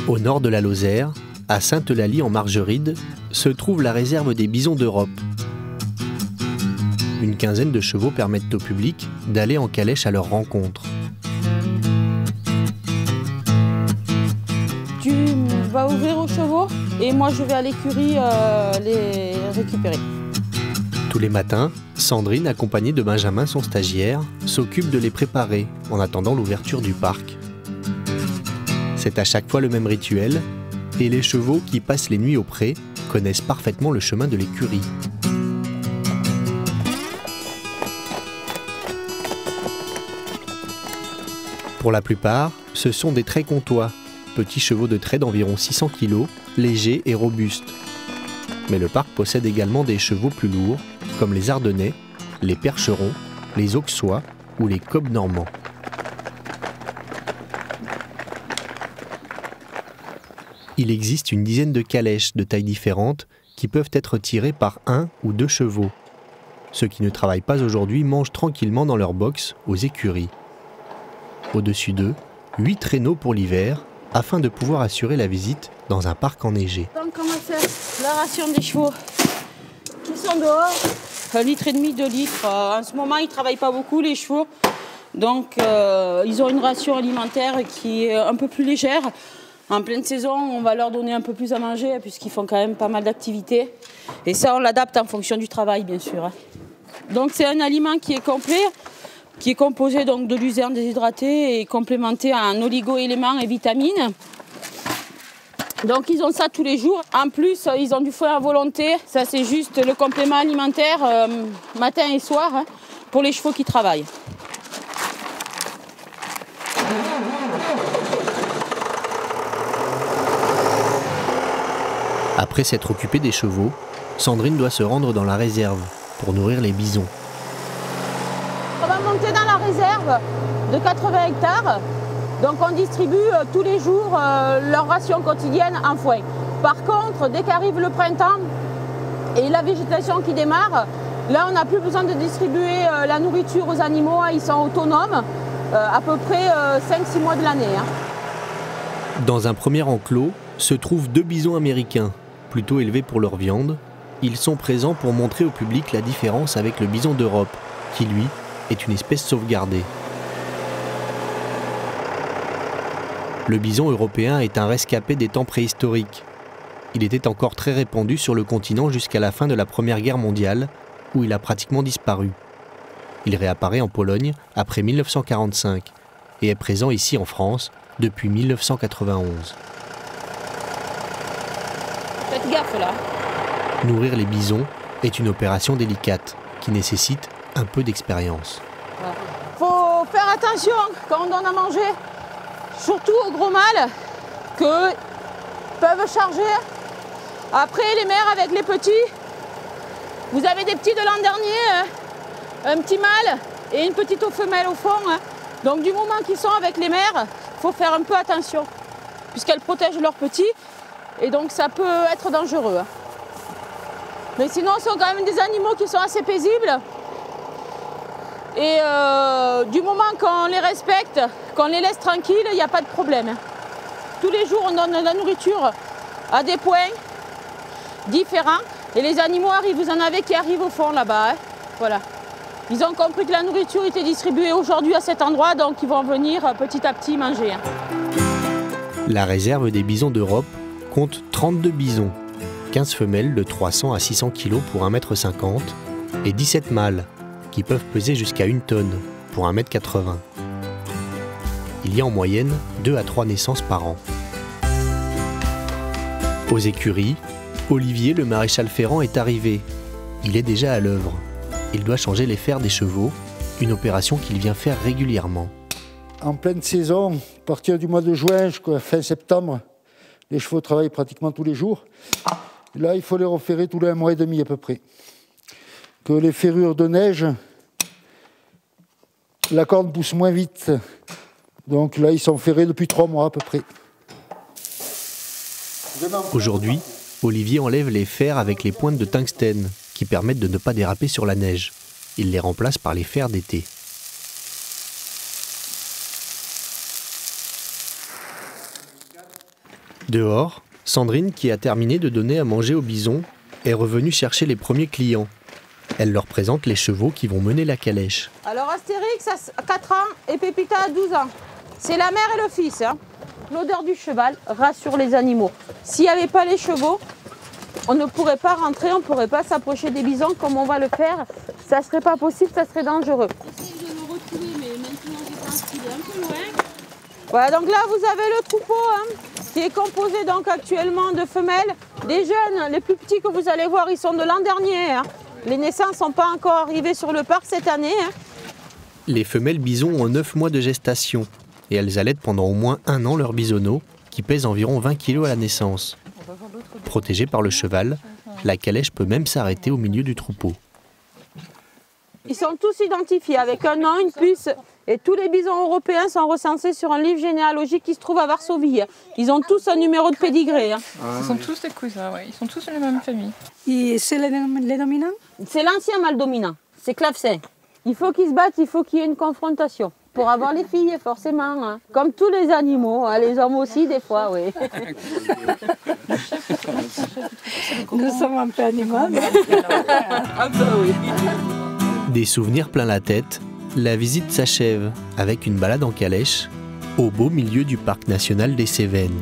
Au nord de la Lozère, à Sainte-Eulalie en Margeride, se trouve la réserve des bisons d'Europe. Une quinzaine de chevaux permettent au public d'aller en calèche à leur rencontre. Tu vas ouvrir aux chevaux et moi je vais à l'écurie les récupérer. Tous les matins, Sandrine, accompagnée de Benjamin, son stagiaire, s'occupe de les préparer en attendant l'ouverture du parc. C'est à chaque fois le même rituel, et les chevaux qui passent les nuits au pré connaissent parfaitement le chemin de l'écurie. Pour la plupart, ce sont des traits comtois, petits chevaux de trait d'environ 600 kg, légers et robustes. Mais le parc possède également des chevaux plus lourds, comme les Ardennais, les Percherons, les Auxois ou les Cobs normands. Il existe une dizaine de calèches de tailles différentes qui peuvent être tirées par 1 ou 2 chevaux. Ceux qui ne travaillent pas aujourd'hui mangent tranquillement dans leur box aux écuries. Au-dessus d'eux, 8 traîneaux pour l'hiver, afin de pouvoir assurer la visite dans un parc enneigé. Donc on va faire la ration des chevaux qui sont dehors, 1,5 litre, 2 litres. En ce moment, ils ne travaillent pas beaucoup les chevaux, donc ils ont une ration alimentaire qui est un peu plus légère. En pleine saison, on va leur donner un peu plus à manger puisqu'ils font quand même pas mal d'activités. Et ça, on l'adapte en fonction du travail, bien sûr. Donc c'est un aliment qui est complet, qui est composé donc de luzerne déshydratée et complémenté en oligo-éléments et vitamines. Donc ils ont ça tous les jours. En plus, ils ont du foin à volonté. Ça, c'est juste le complément alimentaire matin et soir pour les chevaux qui travaillent. Après s'être occupée des chevaux, Sandrine doit se rendre dans la réserve pour nourrir les bisons. On va monter dans la réserve de 80 hectares. Donc on distribue tous les jours leur ration quotidienne en foin. Par contre, dès qu'arrive le printemps et la végétation qui démarre, là on n'a plus besoin de distribuer la nourriture aux animaux. Ils sont autonomes à peu près 5-6 mois de l'année. Dans un premier enclos se trouvent 2 bisons américains, plutôt élevés pour leur viande. Ils sont présents pour montrer au public la différence avec le bison d'Europe, qui lui est une espèce sauvegardée. Le bison européen est un rescapé des temps préhistoriques. Il était encore très répandu sur le continent jusqu'à la fin de la Première Guerre mondiale, où il a pratiquement disparu. Il réapparaît en Pologne après 1945 et est présent ici en France depuis 1991. Faites gaffe là. Nourrir les bisons est une opération délicate qui nécessite un peu d'expérience. Faut faire attention quand on donne à manger, surtout aux gros mâles que peuvent charger. Après les mères avec les petits, vous avez des petits de l'an dernier, un petit mâle et une petite femelle au fond. Donc du moment qu'ils sont avec les mères, il faut faire un peu attention puisqu'elles protègent leurs petits et donc ça peut être dangereux. Mais sinon, ce sont quand même des animaux qui sont assez paisibles. Et du moment qu'on les respecte, qu'on les laisse tranquilles, il n'y a pas de problème. Tous les jours, on donne de la nourriture à des points différents. Et les animaux arrivent, vous en avez qui arrivent au fond là-bas. Voilà. Ils ont compris que la nourriture était distribuée aujourd'hui à cet endroit, donc ils vont venir petit à petit manger. La réserve des bisons d'Europe compte 32 bisons, 15 femelles de 300 à 600 kg pour 1,50 m et 17 mâles qui peuvent peser jusqu'à 1 tonne pour 1,80 m. Il y a en moyenne 2 à 3 naissances par an. Aux écuries, Olivier, le maréchal ferrant, est arrivé. Il est déjà à l'œuvre. Il doit changer les fers des chevaux, une opération qu'il vient faire régulièrement. En pleine saison, à partir du mois de juin jusqu'à fin septembre, les chevaux travaillent pratiquement tous les jours. Là, il faut les referrer tous les 1 mois et demi à peu près. Que les ferrures de neige, la corne pousse moins vite. Donc là, ils sont ferrés depuis 3 mois à peu près. Aujourd'hui, Olivier enlève les fers avec les pointes de tungstène qui permettent de ne pas déraper sur la neige. Il les remplace par les fers d'été. Dehors, Sandrine, qui a terminé de donner à manger aux bisons, est revenue chercher les premiers clients. Elle leur présente les chevaux qui vont mener la calèche. Alors Astérix a 4 ans et Pépita a 12 ans. C'est la mère et le fils. Hein. L'odeur du cheval rassure les animaux. S'il n'y avait pas les chevaux, on ne pourrait pas rentrer, on ne pourrait pas s'approcher des bisons comme on va le faire. Ça ne serait pas possible, ça serait dangereux. J'essaie de le retrouver, mais maintenant je pense qu'il est un peu loin. Voilà, donc là vous avez le troupeau hein, qui est composé donc actuellement de femelles. Des jeunes, les plus petits que vous allez voir, ils sont de l'an dernier. Hein. Les naissances ne sont pas encore arrivées sur le parc cette année. Hein. Les femelles bisons ont 9 mois de gestation et elles allaitent pendant au moins 1 an leurs bisonneaux qui pèsent environ 20 kg à la naissance. Protégée par le cheval, la calèche peut même s'arrêter au milieu du troupeau. Ils sont tous identifiés avec un nom, une puce. Et tous les bisons européens sont recensés sur un livre généalogique qui se trouve à Varsovie. Ils ont tous un numéro de pédigré. Hein. Ce sont tous des cousins, ouais. Ils sont tous de la même famille. Et c'est les dominants? C'est l'ancien mâle dominant, c'est clavecin. Il faut qu'ils se battent, il faut qu'il y ait une confrontation. Pour avoir les filles, forcément. Hein. Comme tous les animaux, hein. Les hommes aussi, des fois, oui. Nous sommes un peu animaux. Un peu, oui. Des souvenirs plein la tête, la visite s'achève avec une balade en calèche au beau milieu du parc national des Cévennes.